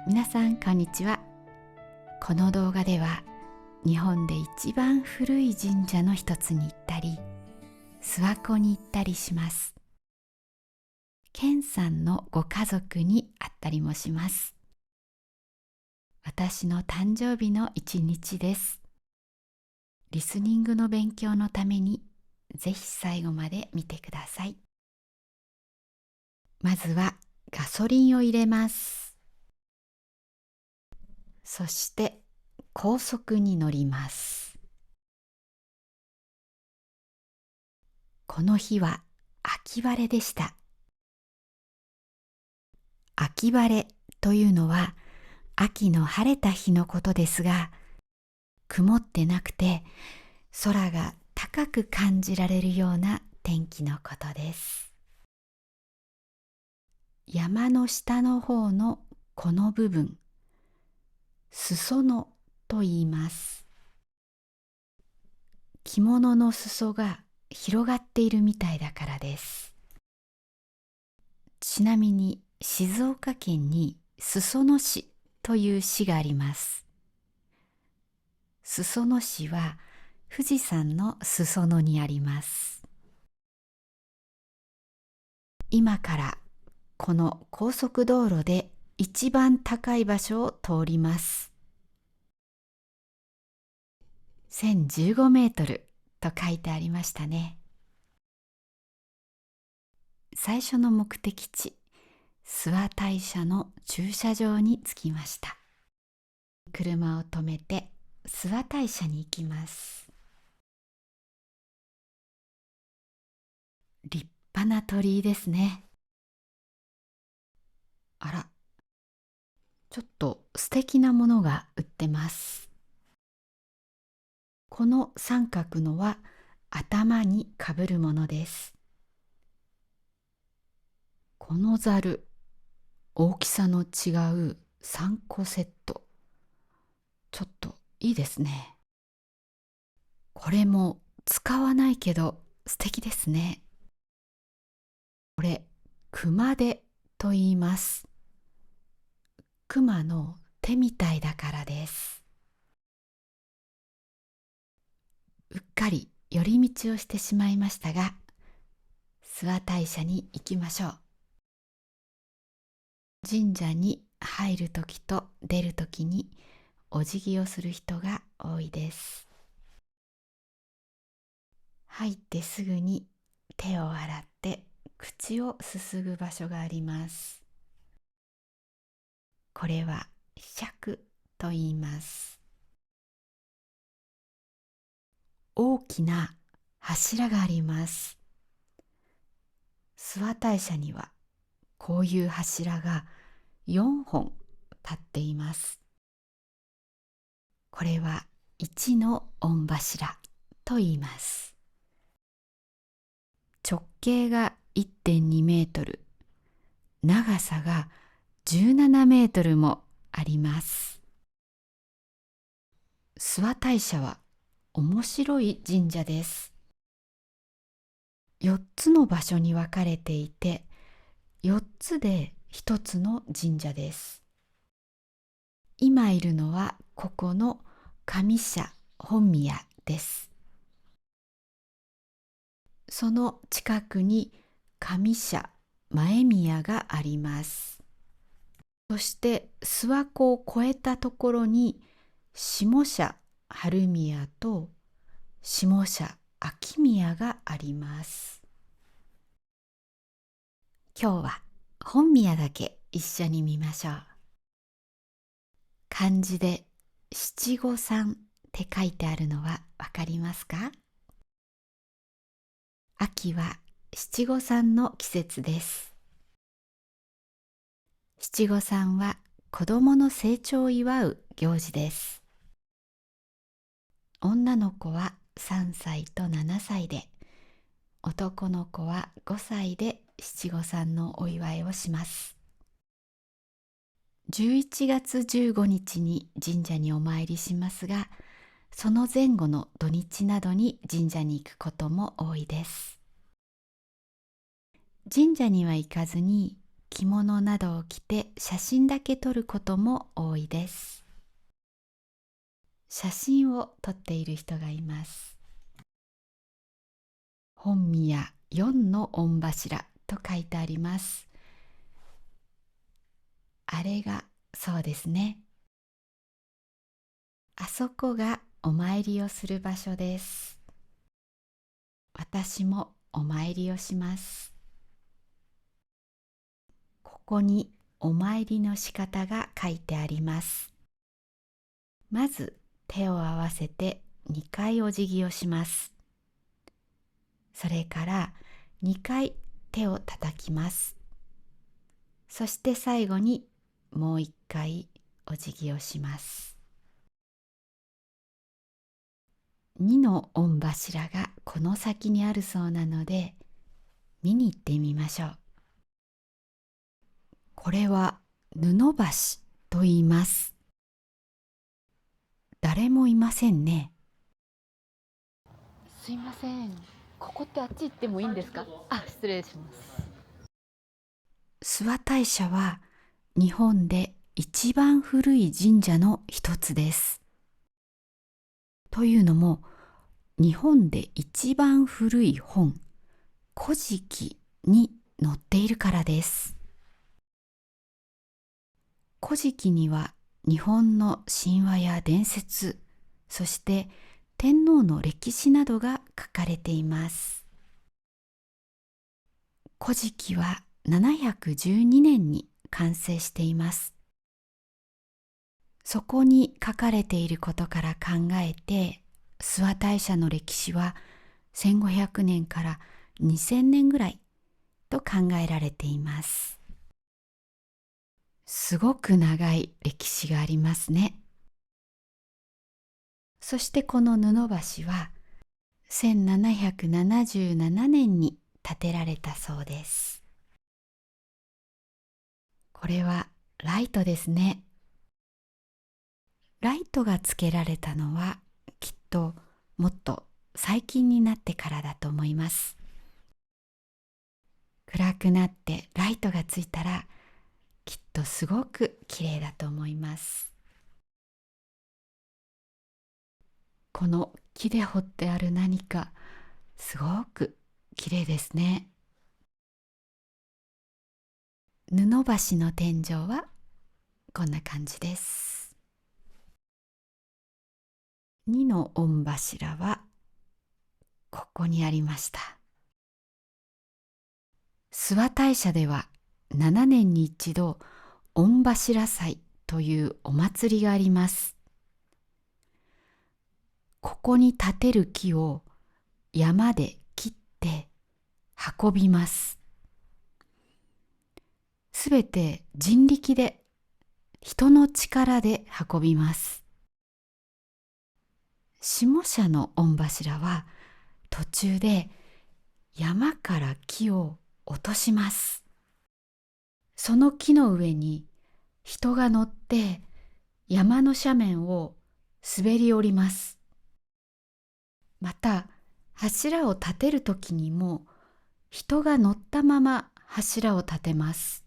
皆さんこんにちは。この動画では日本で一番古い神社の一つに行ったり、諏訪湖に行ったりします。健さんのご家族に会ったりもします。私の誕生日の一日です。リスニングの勉強のためにぜひ最後まで見てください。まずはガソリンを入れます。そして高速に乗ります。この日は秋晴れでした。秋晴れというのは秋の晴れた日のことですが、曇ってなくて空が高く感じられるような天気のことです。山の下の方のこの部分、裾野と言います。着物の裾が広がっているみたいだからです。ちなみに静岡県に裾野市という市があります。裾野市は富士山の裾野にあります。今からこの高速道路で一番高い場所を通ります。1015メートルと書いてありましたね。最初の目的地、諏訪大社の駐車場に着きました。車を止めて諏訪大社に行きます。立派な鳥居ですね。あら、ちょっと素敵なものが売ってます。この三角のは頭にかぶるものです。このざる、大きさの違う3個セット。ちょっといいですね。これも使わないけど素敵ですね。これ、熊手と言います。熊の手みたいだからです。うっかり寄り道をしてしまいましたが、諏訪大社に行きましょう。神社に入るときと出るときにお辞儀をする人が多いです。入ってすぐに手を洗って口をすすぐ場所があります。これは釈と言います。大きな柱があります。諏訪大社にはこういう柱が4本立っています。これは一の御柱と言います。直径が 1.2 メートル、長さが17メートルもあります。諏訪大社は面白い神社です。4つの場所に分かれていて、4つで1つの神社です。今いるのはここの上社本宮です。その近くに上社前宮があります。そして諏訪湖を越えたところに下社春宮と下社秋宮があります。今日は本宮だけ一緒に見ましょう。漢字で七五三って書いてあるのはわかりますか？秋は七五三の季節です。七五三は子供の成長を祝う行事です。女の子は3歳と7歳で、男の子は5歳で七五三のお祝いをします。11月15日に神社にお参りしますが、その前後の土日などに神社に行くことも多いです。神社には行かずに着物などを着て写真だけ撮ることも多いです。写真を撮っている人がいます。本宮4の御柱と書いてあります。あれがそうですね。あそこがお参りをする場所です。私もお参りをします。ここにお参りの仕方が書いてあります。まず手を合わせて2回お辞儀をします。それから2回手を叩きます。そして最後にもう1回お辞儀をします。2の御柱がこの先にあるそうなので見に行ってみましょう。これは布橋と言います。誰もいませんね。すいません。ここってあっち行ってもいいんですか？あ、失礼します。諏訪大社は日本で一番古い神社の一つです。というのも、日本で一番古い本、古事記に載っているからです。古事記には日本の神話や伝説、そして天皇の歴史などが書かれています。古事記は712年に完成しています。そこに書かれていることから考えて、諏訪大社の歴史は1500年から2000年ぐらいと考えられています。すごく長い歴史がありますね。そしてこの布橋は1777年に建てられたそうです。これはライトですね。ライトがつけられたのはきっともっと最近になってからだと思います。暗くなってライトがついたらきっとすごく綺麗だと思います。この木で彫ってある何かすごく綺麗ですね。布橋の天井はこんな感じです。2の御柱はここにありました。諏訪大社では7年に一度御柱祭というお祭りがあります。ここに立てる木を山で切って運びます。すべて人力で、人の力で運びます。下社の御柱は途中で山から木を落とします。その木の上に人が乗って山の斜面を滑り降ります。また柱を立てるときにも人が乗ったまま柱を立てます。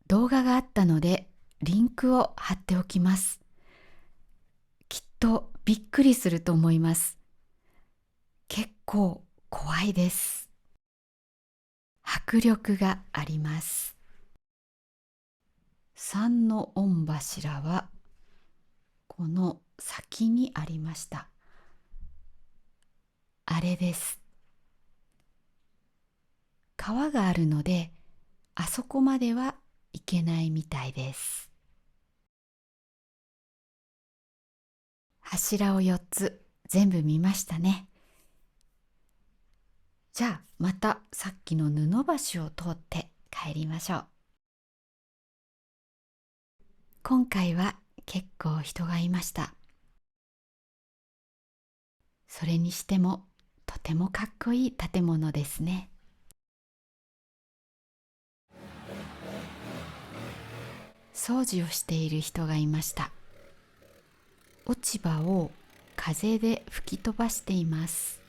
動画があったのでリンクを貼っておきます。きっとびっくりすると思います。結構怖いです。迫力があります。3の御柱はこの先にありました。あれです。川があるのであそこまでは行けないみたいです。柱を4つ全部見ましたね。じゃあまたさっきの布橋を通って帰りましょう。今回は結構人がいました。それにしてもとてもかっこいい建物ですね。掃除をしている人がいました。落ち葉を風で吹き飛ばしています。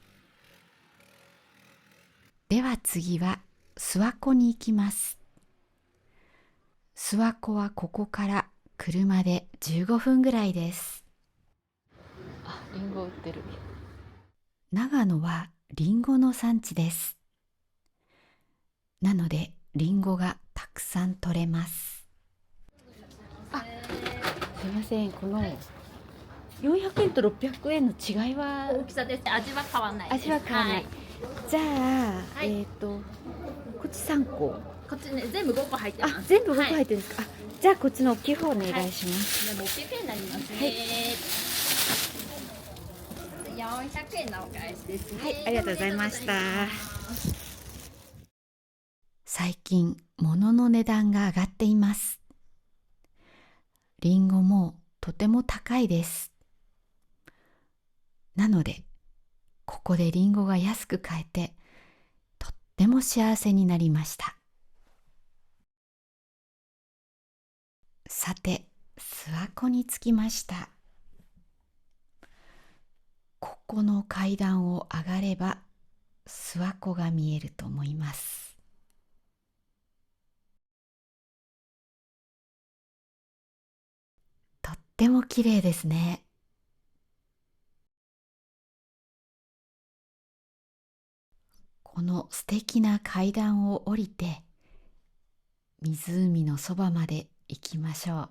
では次は諏訪湖に行きます。諏訪湖はここから車で15分ぐらいです。あ、リンゴ売ってる。長野はリンゴの産地です。なのでリンゴがたくさん取れます。あ、すいません、この400円と600円の違いは？大きさです。味は変わらないです。味は変わらない。はい、じゃあ、はい、こっち3個。こっちね、全部5個入ってます。全部5個入はい、ってるんですか？じゃあこっちの大きい方お願いします。で600円になりますね。はい、400円のお返しですね。はい、ありがとうございました。ありがとうございます。最近物の値段が上がっています。リンゴもとても高いです。なのでここでリンゴが安く買えてとっても幸せになりました。さて、諏訪湖に着きました。ここの階段を上がれば諏訪湖が見えると思います。とっても綺麗ですね。この素敵な階段を降りて湖のそばまで行きましょう。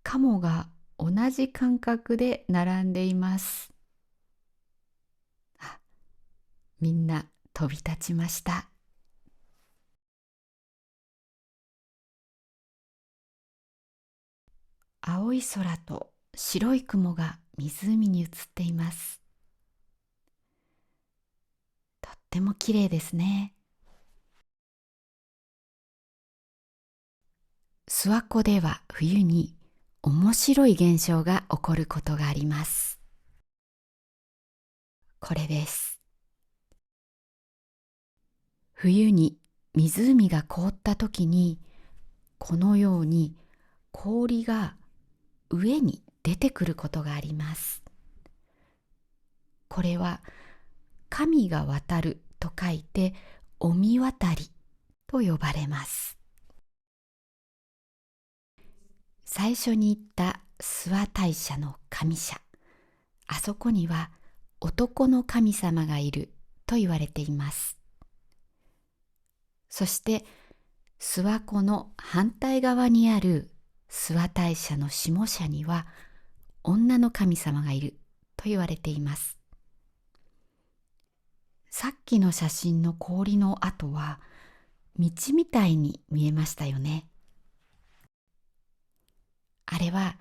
カモが同じ間隔で並んでいます。あ、みんな飛び立ちました。青い空と白い雲が湖に映っています。とっても綺麗ですね。諏訪湖では冬に面白い現象が起こることがあります。これです。冬に湖が凍った時にこのように氷が上に出てくることがあります。これは神が渡ると書いて御神渡りと呼ばれます。最初に言った諏訪大社の神社、あそこには男の神様がいると言われています。そして諏訪湖の反対側にある諏訪大社の下社には女の神様がいると言われています。さっきの写真の氷の跡は道みたいに見えましたよね。あれは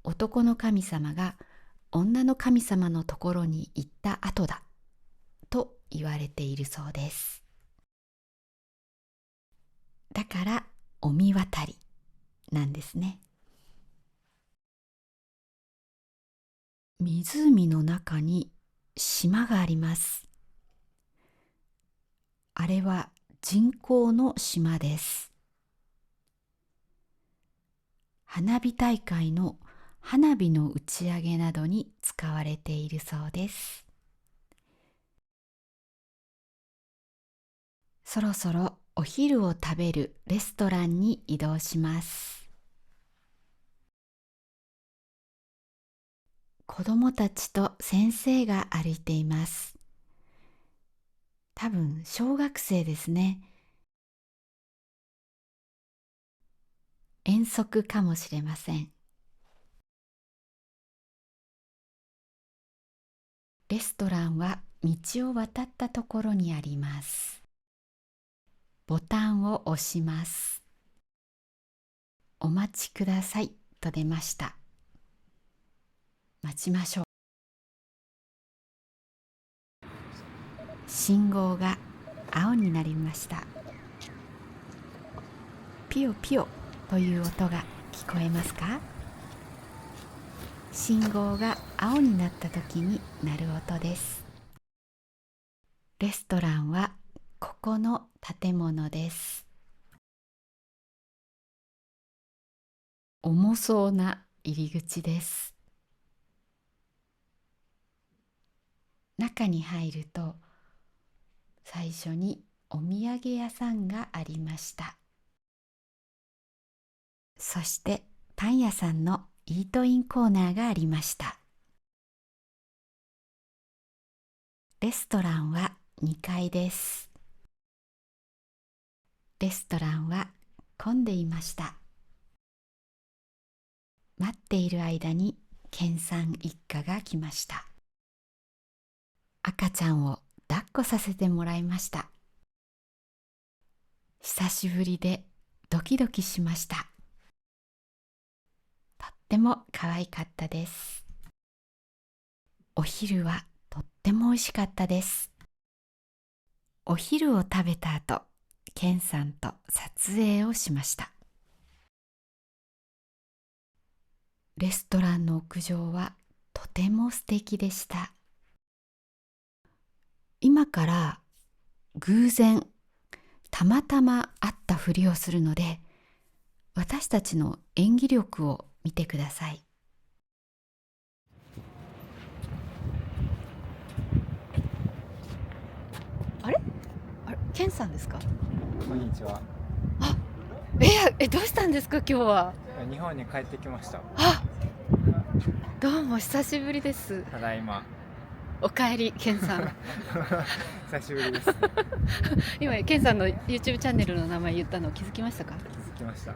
男の神様が女の神様のところに行った後だと言われているそうです。だから御神渡りなんですね。湖の中に島があります。あれは人工の島です。花火大会の花火の打ち上げなどに使われているそうです。そろそろお昼を食べるレストランに移動します。子どもたちと先生が歩いています。多分小学生ですね。遠足かもしれません。レストランは道を渡ったところにあります。ボタンを押します。お待ちくださいと出ました。待ちましょう。信号が青になりました。ピヨピヨという音が聞こえますか？信号が青になった時に鳴る音です。レストランはここの建物です。重そうな入り口です。中に入ると最初にお土産屋さんがありました。そしてパン屋さんのイートインコーナーがありました。レストランは2階です。レストランは混んでいました。待っている間にケンさん一家が来ました。赤ちゃんを抱っこさせてもらいました。久しぶりでドキドキしました。とっても可愛かったです。お昼はとっても美味しかったです。お昼を食べた後、ケンさんと撮影をしました。レストランの屋上はとても素敵でした。今から偶然たまたま会ったふりをするので、私たちの演技力を見てください。あれケンさんですか？こんにちは。どうしたんですか今日は？日本に帰ってきました。どうも久しぶりです。ただいま。おかえりケンさん。久しぶりです。今ケンさんの YouTube チャンネルの名前言ったの気づきましたか？気づきました。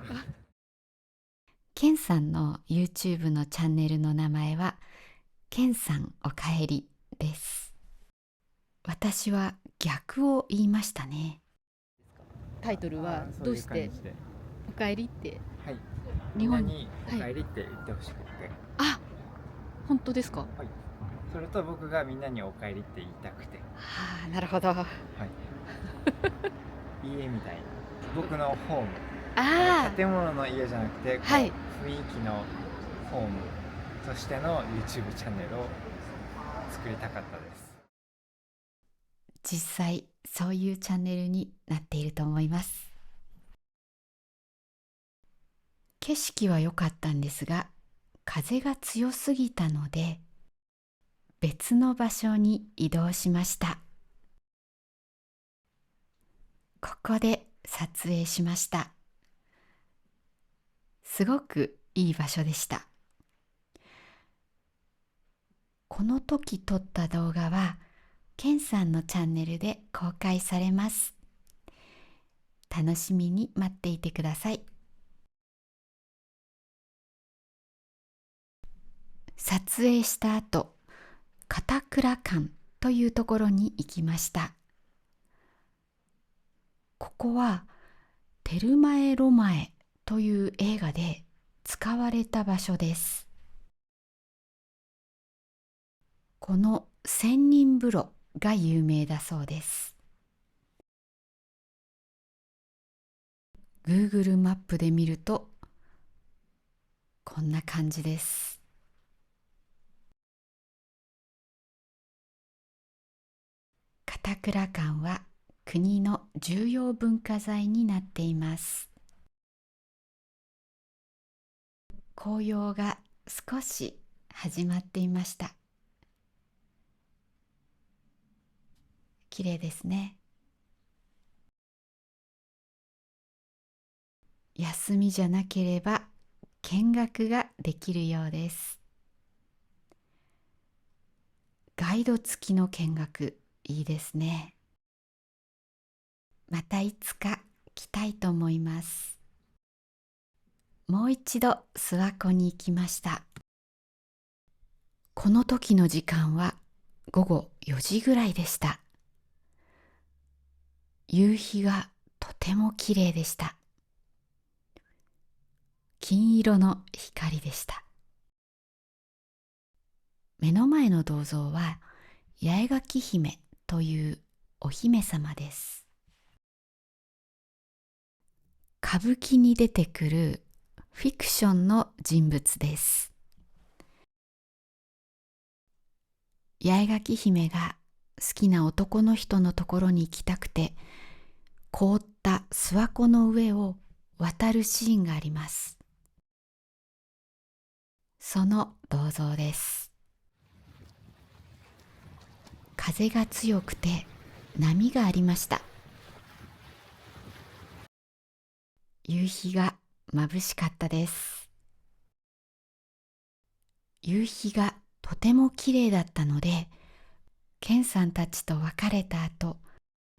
ケンさんの YouTube のチャンネルの名前はケンさんおかえりです。私は逆を言いましたね。タイトルはどうしておかえりって、はい、日本におかえりって言ってほしくて、あ、本当ですか？はい、それと僕がみんなにおかえりって言いたくて、はあ、なるほど。はい家みたいな、僕のホーム、あ建物の家じゃなくて、はい、雰囲気のホームとしての YouTube チャンネルを作りたかったです。実際そういうチャンネルになっていると思います。景色は良かったんですが、風が強すぎたので別の場所に移動しました。ここで撮影しました。すごくいい場所でした。この時撮った動画はケンさんのチャンネルで公開されます。楽しみに待っていてください。撮影した後、片倉館というところに行きました。ここはテルマエ・ロマエという映画で使われた場所です。この千人風呂が有名だそうです。Google マップで見るとこんな感じです。片倉館は国の重要文化財になっています。紅葉が少し始まっていました。綺麗ですね。休みじゃなければ見学ができるようです。ガイド付きの見学、いいですね。またいつか来たいと思います。もう一度諏訪湖に行きました。この時の時間は午後4時ぐらいでした。夕日がとても綺麗でした。金色の光でした。目の前の銅像は八重垣姫というお姫様です。歌舞伎に出てくるフィクションの人物です。八重垣姫が好きな男の人のところに行きたくて、凍った諏訪湖の上を渡るシーンがあります。その銅像です。風が強くて波がありました。夕日が眩しかったです。夕日がとても綺麗だったので、ケンさんたちと別れた後、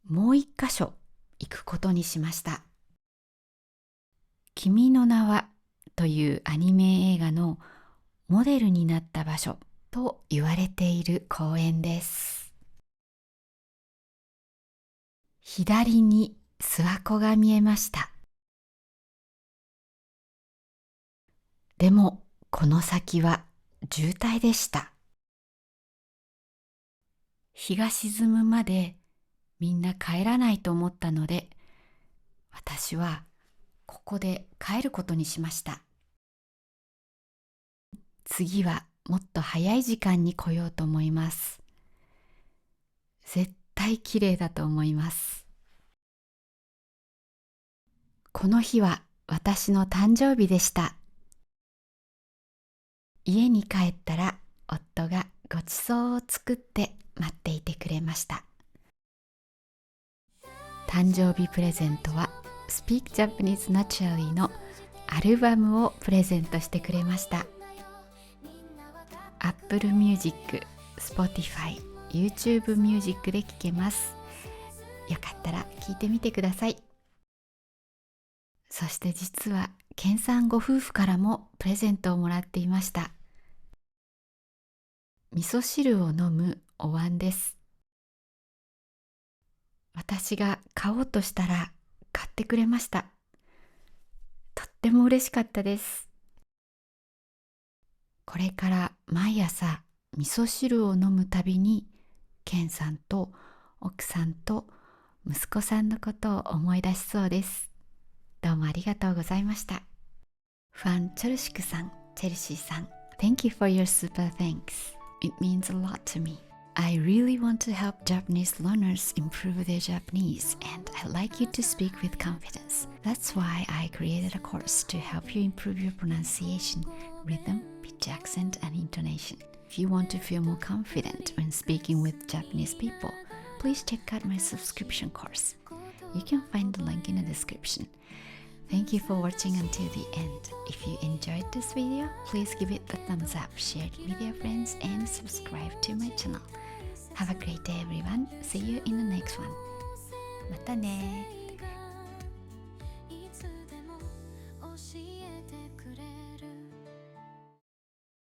もう一箇所行くことにしました。君の名はというアニメ映画のモデルになった場所と言われている公園です。左に諏訪湖が見えました。でもこの先は渋滞でした。日が沈むまでみんな帰らないと思ったので、私はここで帰ることにしました。次はもっと早い時間に来ようと思います。絶対綺麗だと思います。この日は私の誕生日でした。家に帰ったら夫がごちそうを作って待っていてくれました。誕生日プレゼントは Speak Japanese Naturally のアルバムをプレゼントしてくれました。Apple Music、Spotify、YouTube Music で聴けます。よかったら聴いてみてください。そして実はケンさんご夫婦からもプレゼントをもらっていました。味噌汁を飲むお椀です。私が買おうとしたら買ってくれました。とっても嬉しかったです。これから毎朝味噌汁を飲むたびにケンさんと奥さんと息子さんのことを思い出しそうです。どうもありがとうございました。ファン・チョルシクさん、チェルシーさん、Thank you for your super thanks. It means a lot to me. I really want to help Japanese learners improve their Japanese, and I'd like you to speak with confidence. That's why I created a course to help you improve your pronunciation, rhythm, pitch, accent, and intonation. If you want to feel more confident when speaking with Japanese people, please check out my subscription course. You can find the link in the description. Thank you for watching until the end. If you enjoyed this video, please give it a thumbs up, share it with your friends, and subscribe to my channel. Have a great day everyone. See you in the next one. またね。